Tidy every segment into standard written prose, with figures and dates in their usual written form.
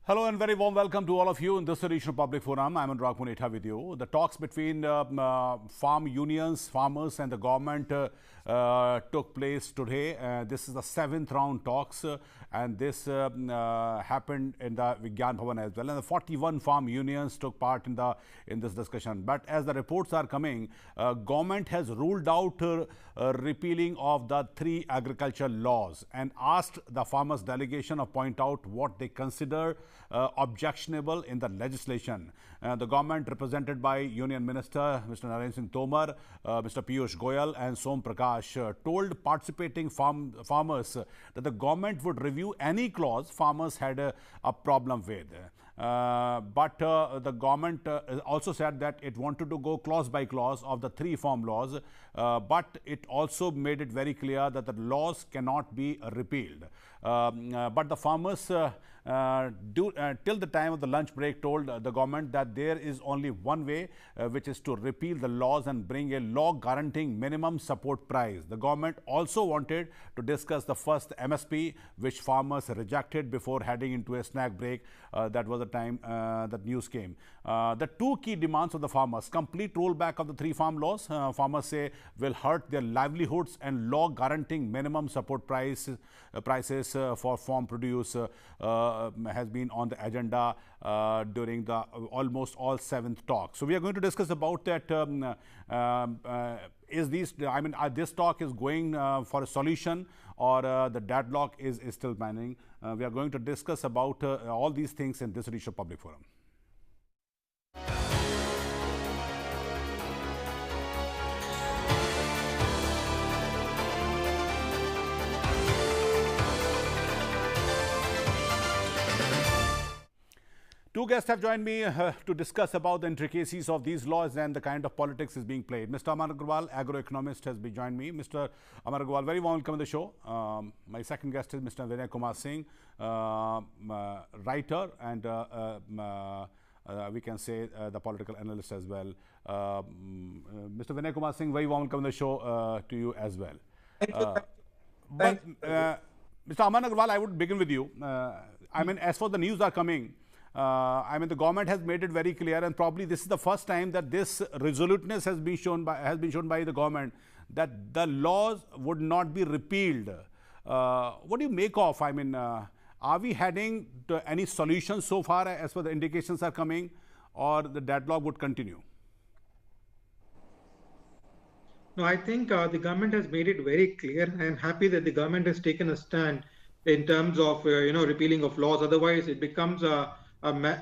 Hello and very warm welcome to all of you in this edition of Public Forum. I'm Anurag Munetha with you. The talks between farm unions, farmers and the government took place today. This is the 7th round talks and this happened in the Vigyan Bhavan as well. And the 41 farm unions took part in this discussion. But as the reports are coming, government has ruled out repealing of the 3 agricultural laws and asked the farmers delegation to point out what they consider objectionable in the legislation. The government, represented by Union Minister Mr. Narendra Singh Tomar, Mr. Piyush Goyal and Som Prakash, told participating farmers that the government would review any clause farmers had a problem with. But the government also said that it wanted to go clause by clause of the 3 farm laws, but it also made it very clear that the laws cannot be repealed. But the farmers till the time of the lunch break told the government that there is only one way, which is to repeal the laws and bring a law guaranteeing minimum support price. The government also wanted to discuss the first MSP, which farmers rejected before heading into a snack break. That was the time that news came. The 2 key demands of the farmers: complete rollback of the 3 farm laws, farmers say will hurt their livelihoods, and law guaranteeing minimum support prices for farm produce has been on the agenda during the almost all 7th talk. So we are going to discuss about that. This talk is going for a solution, or the deadlock is still pending. We are going to discuss about all these things in this edition of Public Forum. Two guests have joined me to discuss about the intricacies of these laws and the kind of politics is being played. Mr. Aman Agarwal, agroeconomist, has joined me. Mr. Aman Agarwal, very warm welcome to the show. My second guest is Mr. Vinay Kumar Singh, writer and we can say the political analyst as well. Mr. Vinay Kumar Singh, very warm welcome to the show to you as well. Mr. Aman Agarwal, I would begin with you. As for the news are coming, the government has made it very clear, and probably this is the first time that this resoluteness has been shown by the government, that the laws would not be repealed. What do you make of? Are we heading to any solution so far as far the indications are coming, or the deadlock would continue? No, I think the government has made it very clear. I am happy that the government has taken a stand in terms of repealing of laws. Otherwise, it becomes a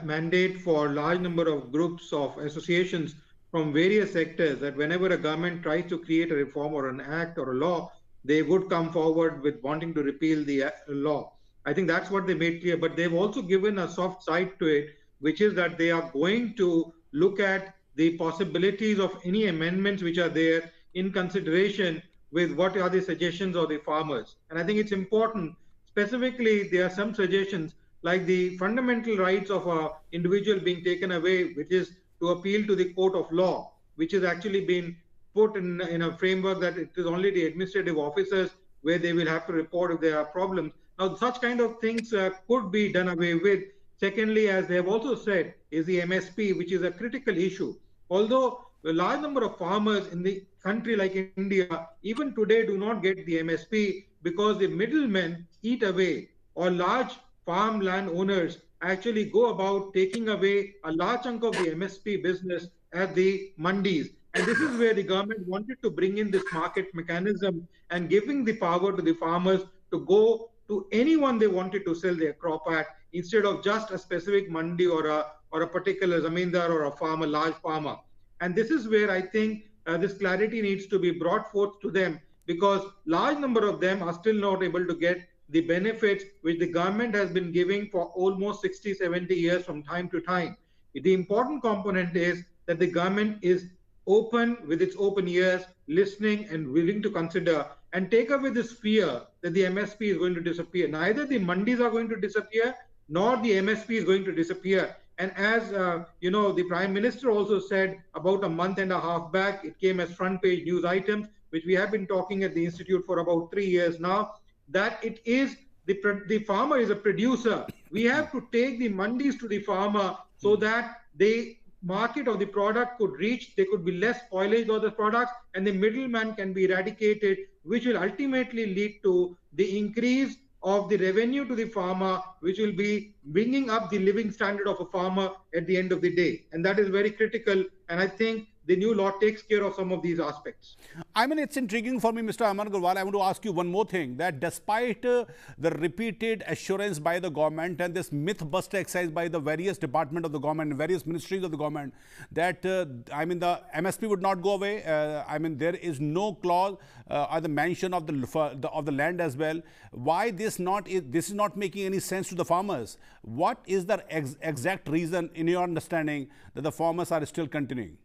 mandate for a large number of groups of associations from various sectors that whenever a government tries to create a reform or an act or a law, they would come forward with wanting to repeal the law. I think that's what they made clear. But they've also given a soft side to it, which is that they are going to look at the possibilities of any amendments which are there in consideration with what are the suggestions of the farmers. And I think it's important. Specifically, there are some suggestions like the fundamental rights of an individual being taken away, which is to appeal to the court of law, which has actually been put in a framework that it is only the administrative officers where they will have to report if there are problems. Now, such kind of things could be done away with. Secondly, as they have also said, is the MSP, which is a critical issue. Although a large number of farmers in the country like India, even today do not get the MSP because the middlemen eat away, or large farmland owners actually go about taking away a large chunk of the MSP business at the mandis. And this is where the government wanted to bring in this market mechanism and giving the power to the farmers to go to anyone they wanted to sell their crop at, instead of just a specific mandi or a particular zamindar or a farmer, large farmer. And this is where I think this clarity needs to be brought forth to them, because large number of them are still not able to get the benefits which the government has been giving for almost 60, 70 years from time to time. The important component is that the government is open with its open ears, listening and willing to consider and take away this fear that the MSP is going to disappear. Neither the mandis are going to disappear, nor the MSP is going to disappear. And as the Prime Minister also said about a month and a half back, it came as front page news items, which we have been talking at the Institute for about 3 years now, that it is the farmer is a producer. We have to take the mandis to the farmer so that the market of the product could reach, there could be less spoilage of the products, and the middleman can be eradicated, which will ultimately lead to the increase of the revenue to the farmer, which will be bringing up the living standard of a farmer at the end of the day. And that is very critical. And I think the new law takes care of some of these aspects. I mean, it's intriguing for me, Mr. Aman Agarwal. I want to ask you one more thing, that despite the repeated assurance by the government and this myth-buster exercise by the various departments of the government, various ministries of the government, that, I mean, the MSP would not go away. I mean, there is no clause or the mention of the land as well. Why this is not making any sense to the farmers? What is the exact reason, in your understanding, that the farmers are still continuing?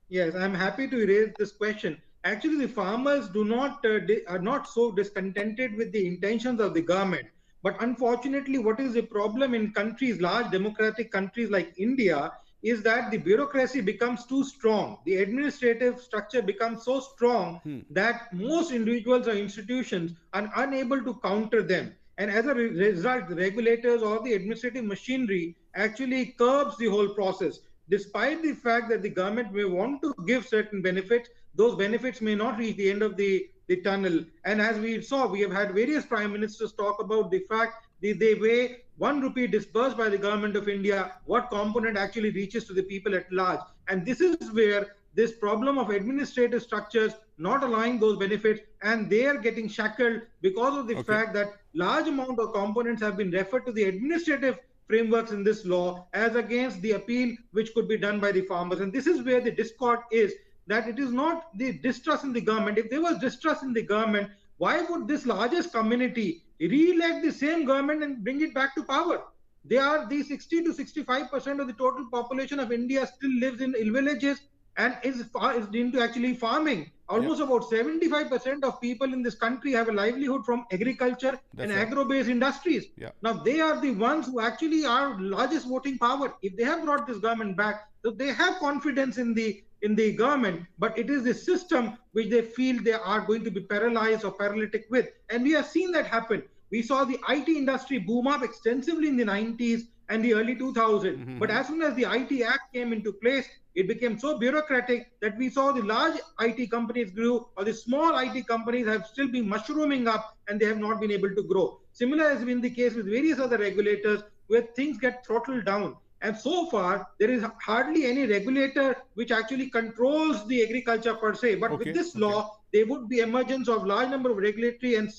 Yes, I'm happy to raise this question. Actually, the farmers are not so discontented with the intentions of the government. But unfortunately, what is the problem in countries, large democratic countries like India, is that the bureaucracy becomes too strong. The administrative structure becomes so strong that most individuals or institutions are unable to counter them. And as a result, the regulators or the administrative machinery actually curbs the whole process. Despite the fact that the government may want to give certain benefits, those benefits may not reach the end of the tunnel. And as we saw, we have had various prime ministers talk about the fact that they weigh 1 rupee disbursed by the government of India, what component actually reaches to the people at large. And this is where this problem of administrative structures not allowing those benefits, and they are getting shackled because of the fact that large amount of components have been referred to the administrative frameworks in this law as against the appeal which could be done by the farmers. And this is where the discord is, that it is not the distrust in the government. If there was distrust in the government, why would this largest community re-elect the same government and bring it back to power? They are the 60 to 65% of the total population of India still lives in villages and is into actually farming. Almost about 75% of people in this country have a livelihood from agriculture and agro-based industries. Now, they are the ones who actually are largest voting power. If they have brought this government back, so they have confidence in the government, but it is the system which they feel they are going to be paralyzed or paralytic with. And we have seen that happen. We saw the IT industry boom up extensively in the 90s and the early 2000s. But as soon as the IT Act came into place, it became so bureaucratic that we saw the large IT companies grew, or the small IT companies have still been mushrooming up and they have not been able to grow. Similar has been the case with various other regulators where things get throttled down. And so far, there is hardly any regulator which actually controls the agriculture per se. But with this law, there would be emergence of large number of regulatory and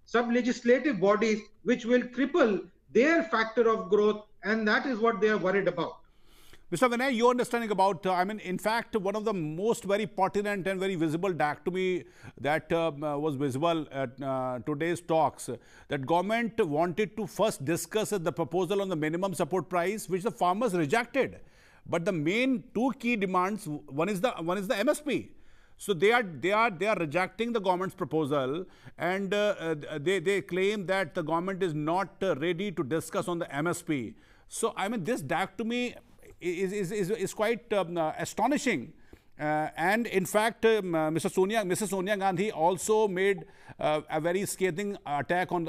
sub-legislative bodies which will cripple their factor of growth, and that is what they are worried about. Mr. Vinay, your understanding about, I mean, in fact, one of the most very pertinent and very visible dichotomy that was visible at today's talks, that government wanted to first discuss the proposal on the minimum support price, which the farmers rejected. But the main two key demands, one is the MSP. So they are rejecting the government's proposal, and they claim that the government is not ready to discuss on the MSP. So I mean, this dichotomy is quite astonishing. And in fact, Mrs. Sonia Gandhi also made a very scathing attack on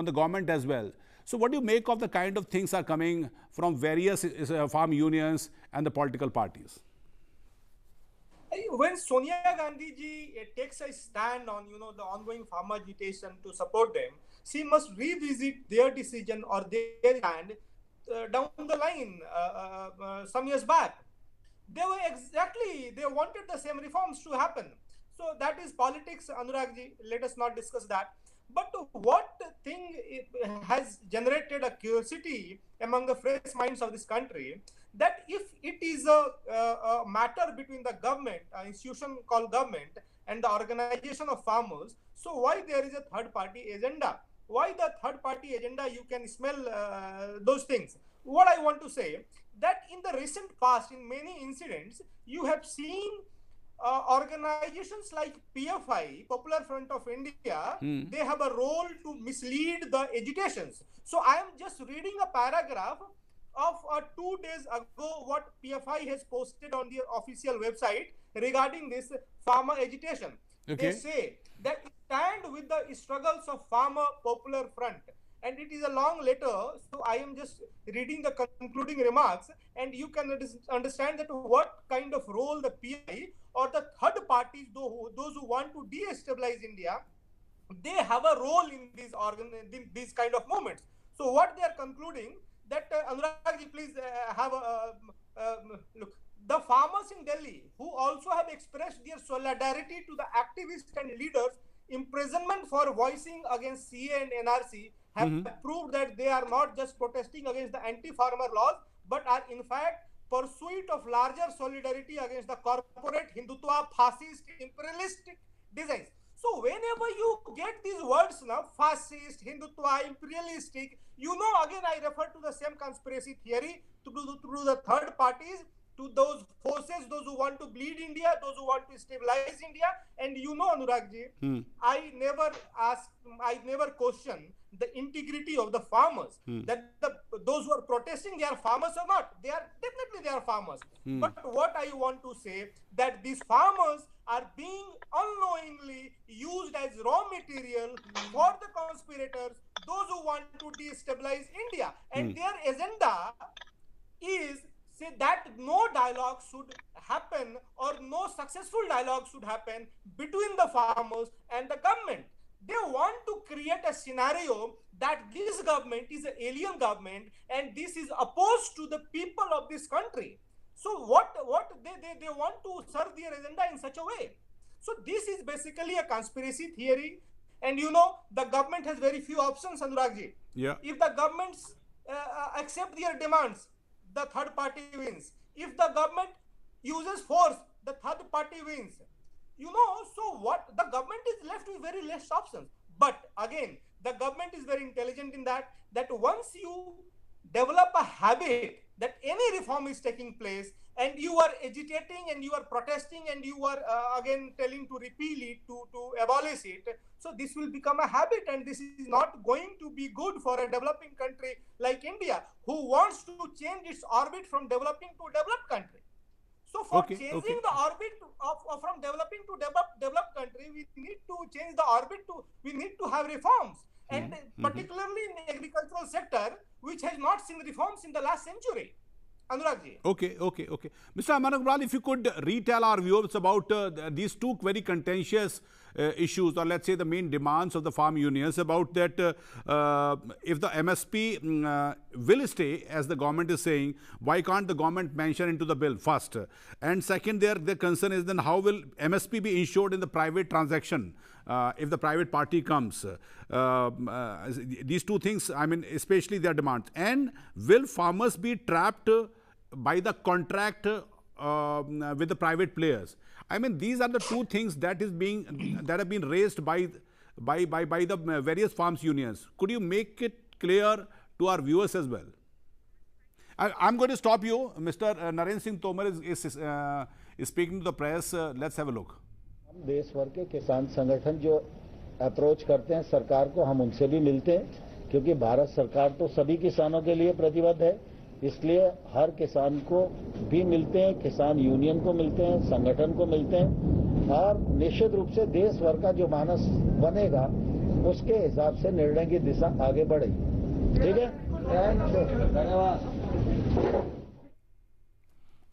the government as well. So what do you make of the kind of things are coming from various farm unions and the political parties? When Sonia Gandhi ji takes a stand on the ongoing farmer agitation to support them, she must revisit their decision or their stand down the line some years back. They wanted the same reforms to happen. So that is politics, Anurag ji, let us not discuss that. But what thing has generated a curiosity among the fresh minds of this country, that if it is a matter between the government, an institution called government, and the organization of farmers, so why there is a third party agenda? Why the third party agenda? You can smell those things. What I want to say, that in the recent past, in many incidents, you have seen organizations like PFI, Popular Front of India, they have a role to mislead the agitations. So I am just reading a paragraph of 2 days ago what PFI has posted on their official website regarding this farmer agitation. Okay. They say that stand with the struggles of Farmer Popular Front. And it is a long letter, so I am just reading the concluding remarks, and you can understand that what kind of role the PI or the third parties, those who want to destabilize India, they have a role in these kind of moments. So what they are concluding that Anurag ji, please have a look. The farmers in Delhi who also have expressed their solidarity to the activists and leaders imprisonment for voicing against CA and NRC have proved that they are not just protesting against the anti-farmer laws, but are in fact pursuit of larger solidarity against the corporate Hindutva, fascist, imperialistic designs. So whenever you get these words now, fascist, Hindutva, imperialistic, you know, again I refer to the same conspiracy theory to the third parties, to those forces, those who want to bleed India, those who want to stabilize India. And you know, Anurag ji, I never question the integrity of the farmers. That those who are protesting, they are farmers or not? They are farmers. But what I want to say, that these farmers are being unknowingly used as raw material for the conspirators, those who want to destabilize India. And their agenda is say that no dialogue should happen, or no successful dialogue should happen between the farmers and the government. They want to create a scenario that this government is an alien government and this is opposed to the people of this country. So what they want to serve their agenda in such a way. So this is basically a conspiracy theory. And you know, the government has very few options, Anurag ji. Yeah. If the governments accept their demands, the third party wins. If the government uses force, the third party wins. You know, so what? The government is left with very less options. But again, the government is very intelligent in that once you develop a habit that any reform is taking place and you are agitating and you are protesting and you are again telling to repeal it, to abolish it, so this will become a habit, and this is not going to be good for a developing country like India, who wants to change its orbit from developing to developed country. So for changing the orbit from developing to developed country, we need to change the orbit we need to have reforms. And particularly in the agricultural sector, which has not seen reforms in the last century. Anurag ji. Okay. Mr. Aman Agarwal, if you could retell our viewers about these two very contentious issues, or let's say the main demands of the farm unions, about that if the MSP will stay, as the government is saying, why can't the government mention into the bill first? And second, their concern is then how will MSP be insured in the private transaction if the private party comes? These two things, I mean, especially their demands. And will farmers be trapped by the contract with the private players? I mean, these are the two things that have been raised by the various farms unions. Could you make it clear to our viewers as well? I'm going to stop you. Mr. Narendra Singh Tomar is speaking to the press. Let's have a look. हम देश भर के किसान संगठन जो approach करते हैं सरकार को, हम उनसे भी मिलते हैं, क्योंकि भारत सरकार तो सभी किसानों के लिए प्रतिबद्ध है, इसलिए हर किसान को भी मिलते हैं, किसान यूनियन को मिलते हैं, संगठन को मिलते हैं, और निश्चित रूप से देश भर का जो मानस बनेगा उसके हिसाब से निर्णय की दिशा आगे बढ़ेगी. ठीक है, धन्यवाद.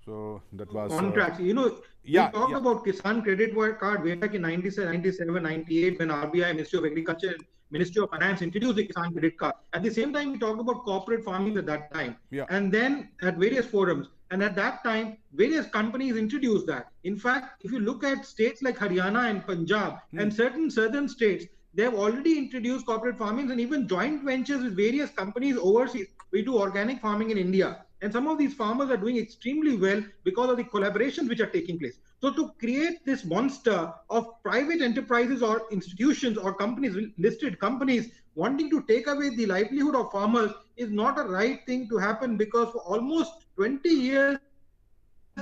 So that was contracts. You know, we talked about Kisan Credit Card way back in 97, 98 when RBI, Ministry of Agriculture, and Ministry of Finance introduced the Kisan Credit Card. At the same time, we talked about corporate farming at that time. And then at various forums. And at that time, various companies introduced that. In fact, if you look at states like Haryana and Punjab and certain southern states, they have already introduced corporate farming and even joint ventures with various companies overseas. We do organic farming in India. And some of these farmers are doing extremely well because of the collaborations which are taking place. So to create this monster of private enterprises or institutions or companies, listed companies, wanting to take away the livelihood of farmers is not a right thing to happen, because for almost 20 years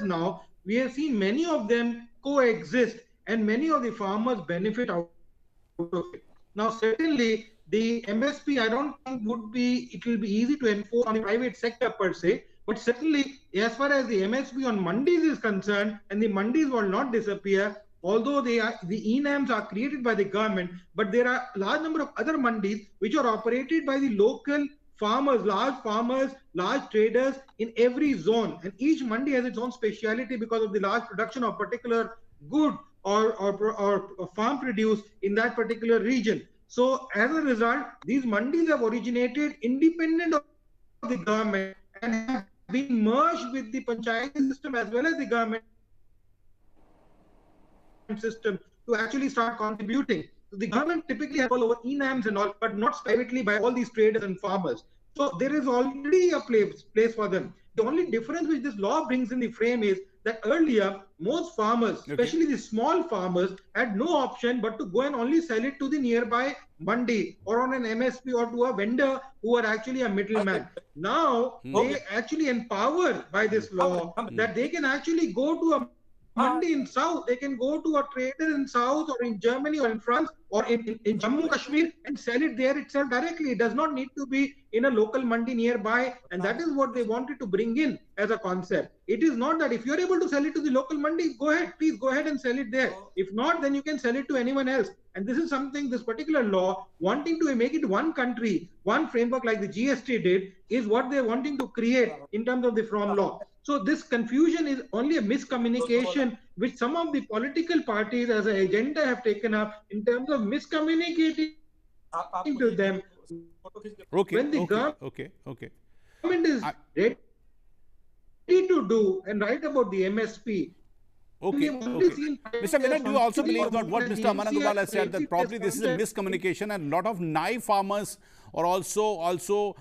now, we have seen many of them coexist and many of the farmers benefit out of it. Now, certainly, the MSP, I don't think it will be easy to enforce on the private sector per se, but certainly as far as the MSP on mandis is concerned, and the mandis will not disappear, although the ENAMs are created by the government, but there are a large number of other mandis which are operated by the local farmers, large traders in every zone, and each mandi has its own speciality because of the large production of particular good or farm produce in that particular region. So as a result, these mandis have originated independent of the government and have been merged with the panchayati system as well as the government system to actually start contributing. So the government typically has control over ENAMs and all, but not privately by all these traders and farmers. So there is already a place for them. The only difference which this law brings in the frame is that earlier most farmers, especially the small farmers, Okay. had no option but to go and only sell it to the nearby mandi or on an MSP or to a vendor who are actually a middleman. Now they actually empowered by this law that they can actually go to a mandi in south, they can go to a trader in south or in Germany or in France or in Jammu Kashmir and sell it there itself directly. It does not need to be in a local mandi nearby, and that is what they wanted to bring in as a concept. It is not that if you're able to sell it to the local mandi, go ahead, please go ahead and sell it there. If not, then you can sell it to anyone else. And this is something, this particular law, wanting to make it one country, one framework like the GST did, is what they're wanting to create in terms of the from law. So this confusion is only a miscommunication which some of the political parties as an agenda have taken up in terms of miscommunicating to them when the Okay. government Okay. is Okay. Okay. ready to do and write about the MSP. Okay, We have already okay. seen Mr. Vinay, do you also from believe that what the Mr. Aman NCR Agarwal has said, that has probably this is a concept- miscommunication and a lot of naive farmers are also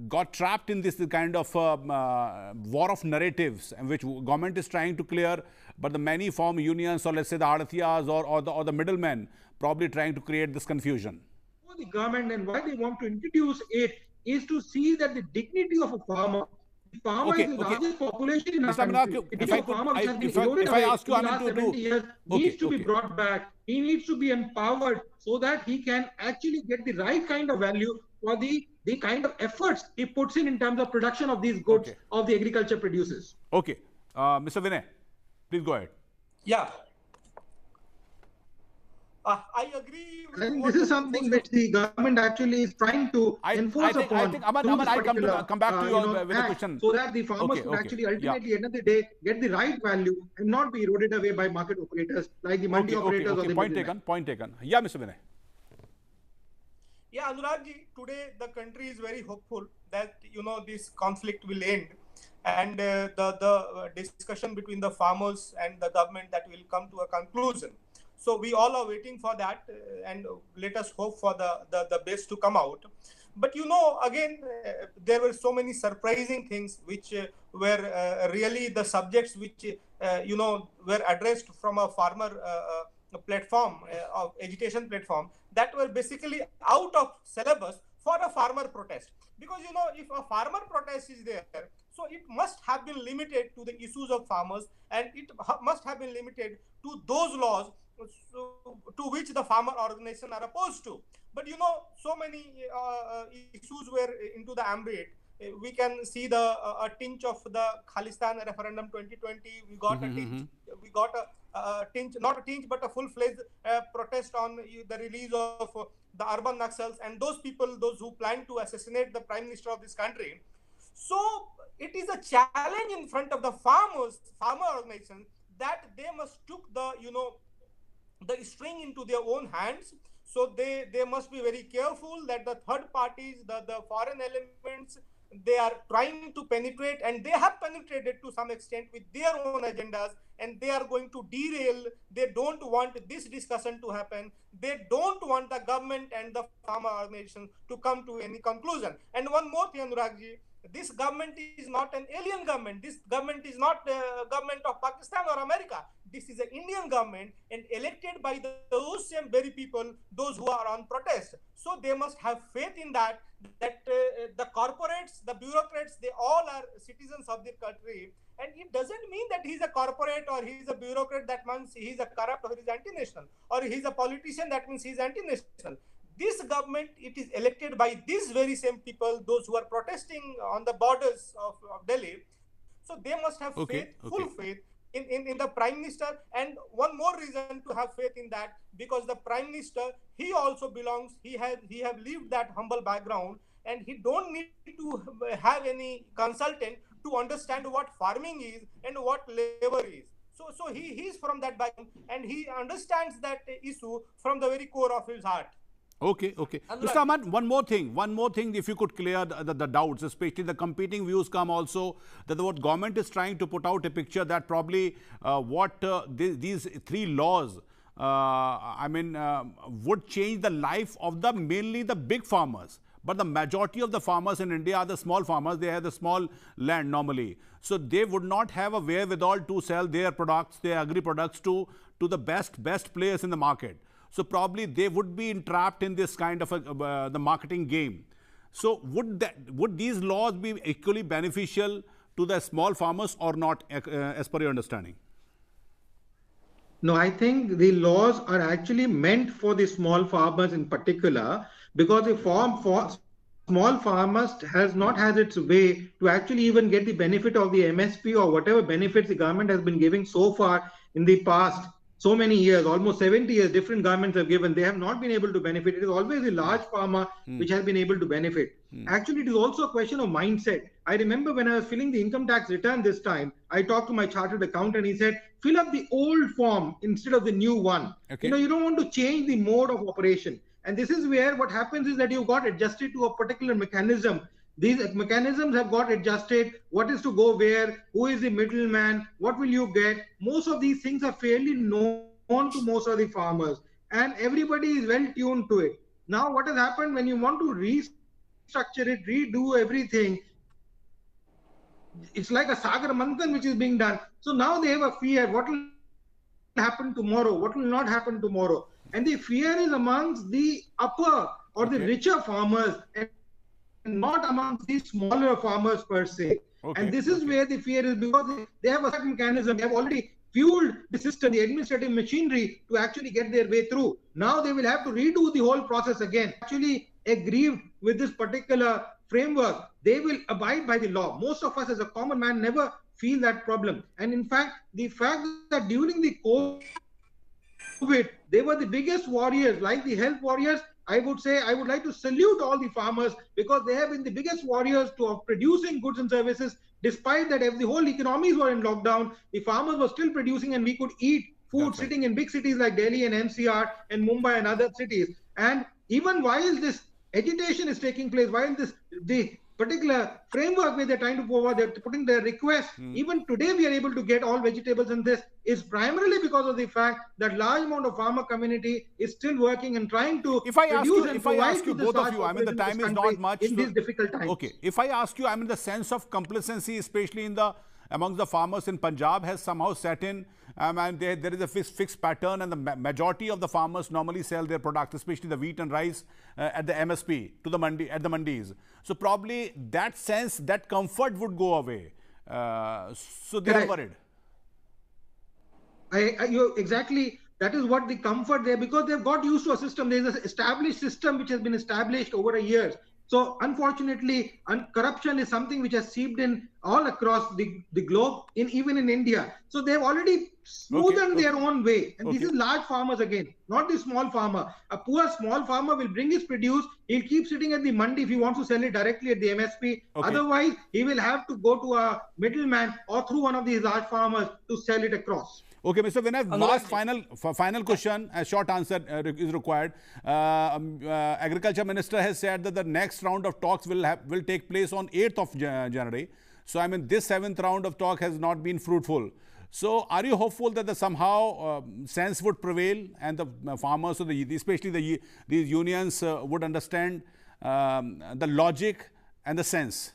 got trapped in this kind of war of narratives which government is trying to clear, but the many farm unions or let's say the Adatiyas or the middlemen probably trying to create this confusion. The government and why they want to introduce it is to see that the dignity of a farmer. The farmer Okay, is the okay. largest population in our Mr. Aman, country. if It is I a could- farmer which has been if I eroded ask you, away in the Aman, last to 70 years, okay, needs to be okay. brought back. He needs to be empowered so that he can actually get the right kind of value for the kind of efforts he puts in terms of production of these goods Okay. of the agriculture produces. Okay, Mr. Vinay, please go ahead. Yeah. I agree with I think what this is the something most which the government actually is trying to enforce I upon. think Aman, through Aman, this I particular, come back to you with a act, question. so that the farmers Okay, could okay. actually Yeah. ultimately, end of the day, get the right value and not be eroded away by market operators like the mandi operators or the Point middlemen. taken, point taken. Yeah, Mr. Vinay. Yeah, Anuragji, today the country is very hopeful that this conflict will end, and the discussion between the farmers and the government that will come to a conclusion. So we all are waiting for that, and let us hope for the best to come out. But again, there were so many surprising things which were really the subjects which were addressed from a farmer platform, of agitation platform, that were basically out of syllabus for a farmer protest. Because if a farmer protest is there, so it must have been limited to the issues of farmers, and it must have been limited to those laws to which the farmer organization are opposed to. But so many issues were into the ambit. We can see a tinge of the Khalistan referendum 2020. We got a tinge. We got a tinge, not a tinge, but a full-fledged protest on the release of the urban Naxals and those people, those who plan to assassinate the Prime Minister of this country. So it is a challenge in front of the farmer organization, that they must took the string into their own hands. So they must be very careful that the third parties, the foreign elements, they are trying to penetrate, and they have penetrated to some extent with their own agendas, and they are going to derail. They don't want this discussion to happen. They don't want the government and the farmer organization to come to any conclusion. And one more thing, Anuragji, this government is not an alien government. This government is not the government of Pakistan or America. This is an Indian government, and elected by those same very people, those who are on protest. So they must have faith in that the corporates, the bureaucrats, they all are citizens of their country. And it doesn't mean that he's a corporate or he's a bureaucrat that means he's a corrupt or he's anti-national, or he's a politician that means he's anti-national. this government, it is elected by these very same people, those who are protesting on the borders of Delhi. So they must have faith, full faith in the Prime Minister. And one more reason to have faith in that, because the Prime Minister, he also belongs, he have lived that humble background, and he don't need to have any consultant to understand what farming is and what labor is. So he is from that background, and he understands that issue from the very core of his heart. Okay. Mr. Aman, one more thing, if you could clear the doubts, especially the competing views come also that what government is trying to put out a picture that probably these three laws, would change the life of mainly the big farmers. But the majority of the farmers in India are the small farmers. They have the small land normally. So they would not have a wherewithal to sell their products, their agri products to the best players in the market. So probably they would be entrapped in this kind of the marketing game. So would these laws be equally beneficial to the small farmers or not, as per your understanding? No, I think the laws are actually meant for the small farmers in particular, because the small farmers has not had its way to actually even get the benefit of the MSP or whatever benefits the government has been giving so far in the past. So many years, almost 70 years, different governments have given. They have not been able to benefit. It is always the large farmer which has been able to benefit. Actually, it is also a question of mindset. I remember when I was filling the income tax return this time, I talked to my chartered accountant. He said, fill up the old form instead of the new one. Okay. You don't want to change the mode of operation. And this is where what happens is that you got adjusted to a particular mechanism. These mechanisms have got adjusted. What is to go where? Who is the middleman? What will you get? Most of these things are fairly known to most of the farmers, and everybody is well tuned to it. Now, what has happened when you want to restructure it, redo everything? It's like a sagar manthan which is being done. So now they have a fear. What will happen tomorrow? What will not happen tomorrow? And the fear is amongst the upper or the richer farmers, and not amongst the smaller farmers per se. And this is where the fear is, because they have a certain mechanism. They have already fueled the system, the administrative machinery, to actually get their way through. Now they will have to redo the whole process again. Actually aggrieved with this particular framework, they will abide by the law. Most of us as a common man never feel that problem. And in fact, the fact that during the COVID, they were the biggest warriors, like the health warriors. I would say I would like to salute all the farmers, because they have been the biggest warriors of producing goods and services. Despite that, if the whole economies were in lockdown, the farmers were still producing, and we could eat food sitting in big cities like Delhi and NCR and Mumbai and other cities. And even while this agitation is taking place, while the particular framework where they're trying to forward, they're putting their request. Even today, we are able to get all vegetables, and this is primarily because of the fact that large amount of farmer community is still working and trying to If I ask you both of you, the time is not much in these difficult times. Okay, if I ask you, the sense of complacency, especially amongst the farmers in Punjab, has somehow set in. And there is a fixed pattern, and the majority of the farmers normally sell their products, especially the wheat and rice, at the MSP to the mandis. So probably that sense, that comfort would go away. So they are worried. Exactly. That is what the comfort there, because they've got used to a system. There is an established system which has been established over the years. So unfortunately, corruption is something which has seeped in all across the globe, even in India. So they've already smoothened their own way. And this is large farmers again, not the small farmer. A poor small farmer will bring his produce. He'll keep sitting at the mandi if he wants to sell it directly at the MSP. Otherwise, he will have to go to a middleman or through one of these large farmers to sell it across. Okay, Mr. Vinay, last final question, a short answer is required. Agriculture Minister has said that the next round of talks will take place on 8th of January. So, this 7th round of talk has not been fruitful. So, are you hopeful that somehow sense would prevail, and the farmers, especially these unions, would understand the logic and the sense?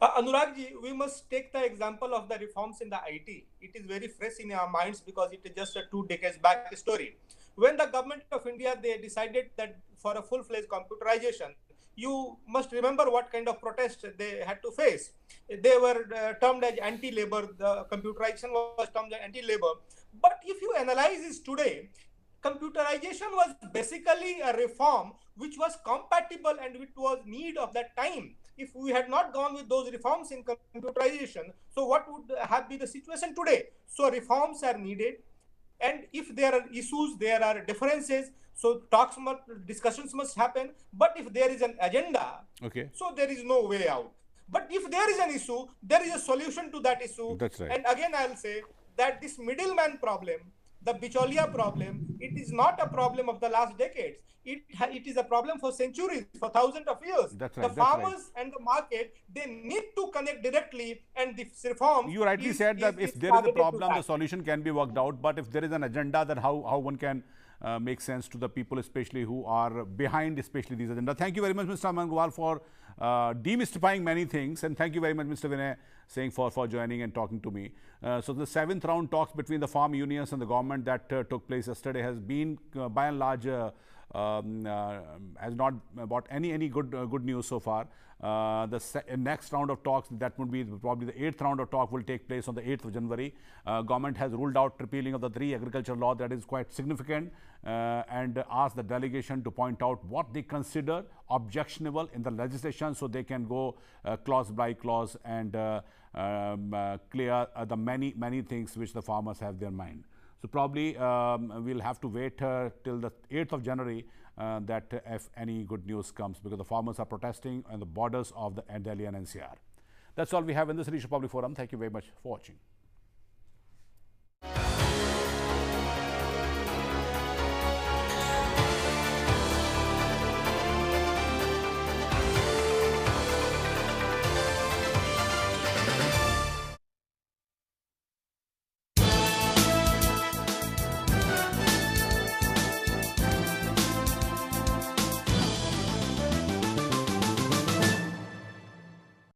Anuragji, we must take the example of the reforms in the IT. It is very fresh in our minds because it is just a 2 decades back story. When the government of India, they decided that for a full-fledged computerization, you must remember what kind of protest they had to face. They were termed as anti-labor. The computerization was termed as anti-labor. But if you analyze this today, Computerization was basically a reform which was compatible and which was need of that time. If we had not gone with those reforms in computerization, so what would have been the situation today? So reforms are needed, and if there are issues, there are differences, so discussions must happen. But if there is an agenda, Okay. so there is no way out. But if there is an issue, there is a solution to that issue. That's right. And again, I'll say that this middleman problem, the bicholia problem, it is not a problem of the last decades. It is a problem for centuries, for thousands of years. That's right. The farmers and the market, they need to connect directly, and this reform. You rightly said that if there is a problem, the solution can be worked out. But if there is an agenda, then how one can make sense to the people, especially who are behind, especially these agenda. Thank you very much, Mr. Aman Agarwal, for demystifying many things, and thank you very much, Mr. Vinay Singh, for joining and talking to me. So the 7th round talks between the farm unions and the government that took place yesterday has been, by and large, has not brought any good news so far. The next round of talks, that would be probably the 8th round of talk, will take place on the 8th of January. Government has ruled out repealing of the 3 agricultural law. That is quite significant, and asked the delegation to point out what they consider objectionable in the legislation, so they can go clause by clause and clear the many things which the farmers have their mind. So probably we'll have to wait till the 8th of January that if any good news comes, because the farmers are protesting on the borders of the Delhi and NCR. That's all we have in this edition of Public Forum. Thank you very much for watching.